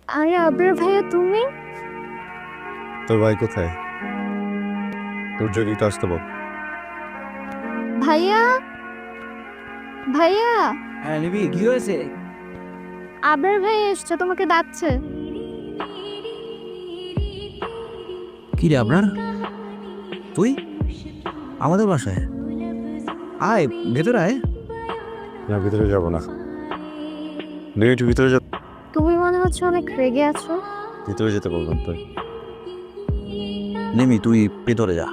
আরে আবরার ভাইয়া তুমি? তোর ভাই কোথায়? তোর যদি একটু আসতে বল। ভাইয়া ভাইয়া হ্যাঁ নিবি কি হয়েছে? আবরার ভাইয়া এসছে, তোমাকে ডাকছে। কি রে আপনার? তুই আমাদের বাসায় আয়, ভেতরে আয়। না, ভিতরে যাব না। নিয়ে একটু ভিতরে যা। তুমি মনে হচ্ছে অনেক রেগে আছো। ভিতরে যেতে বললাম তোর। নিমি তুই ভেতরে যা।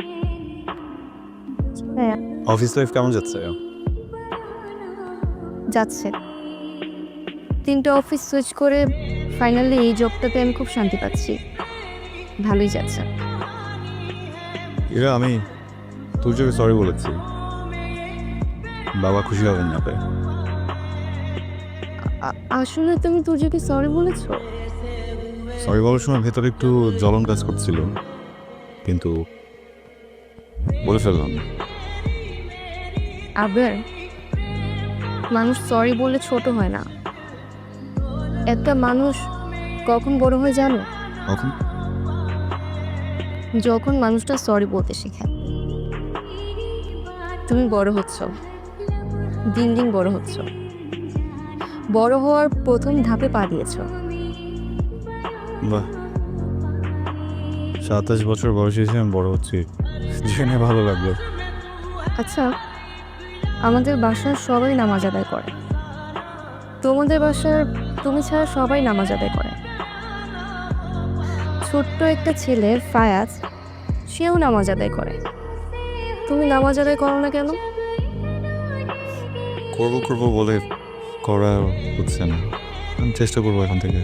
হ্যাঁ অফিস লাইফ কেমন যাচ্ছে? যাচ্ছে। 3টে অফিস সুইচ করে ফাইনালি এই জবটাতে আমি খুব শান্তি পাচ্ছি। ভালোই যাচ্ছে। এরা আমি তোর জন্য সরি বলেছি। বাবা খুশি হবেন না তাই। আসলে তুমি তুর্যকে সরি বলেছো? সরি বলার সময় ভেতরে একটু জ্বলন কাজ করছিল, কিন্তু বলে ফেললাম। আবার মানুষ সরি বলে ছোট হয় না। একটা মানুষ কখন বড় হয় জানো? কখন? যখন মানুষটা সরি বলতে শেখে। তুমি বড় হচ্ছ, দিন দিন বড় হচ্ছ। বড় হওয়ার প্রথম ধাপে পা দিয়েছ। বাহ, 27 বছর বয়সে এসে আমি বড় হচ্ছি, জেনে ভালো লাগলো। আচ্ছা, আমাদের বাসার সবাই নামাজ আদায় করে। তোমাদের বাসার তুমি ছাড়া সবাই নামাজ আদায় করে। ছোট্ট একটা ছেলে ফায়াজ, সেও নামাজ আদায় করে। তুমি নামাজ আদায় করো না কেন? করবো করবো বলে করা হচ্ছে না। আমি চেষ্টা করবো এখন থেকে।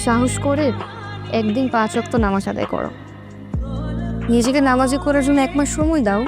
সাহস করে একদিন 5 ওয়াক্ত নামাজ আদায় করো। নিজেকে নামাজি করার জন্য 1 মাস সময় দাও।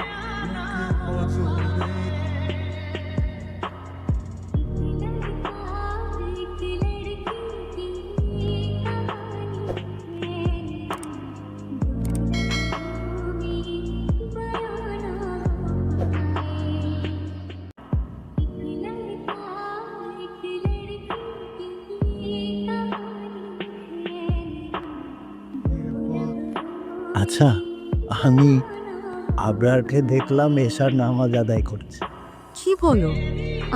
আচ্ছা, আমি আবরারকে দেখলাম এশার নামাজ আদায় করছে। কি বলো,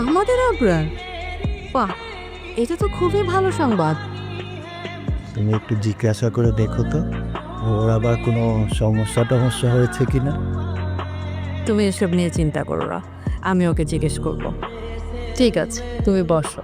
আমাদের আবরার? বাহ, এটা তো খুবই ভালো সংবাদ। তুমি একটু জিজ্ঞাসা করে দেখো তো, ওর আবার কোনো সমস্যা হয়েছে কিনা। তুমি এসব নিয়ে চিন্তা করো না, আমি ওকে জিজ্ঞেস করব। ঠিক আছে, তুমি বসো।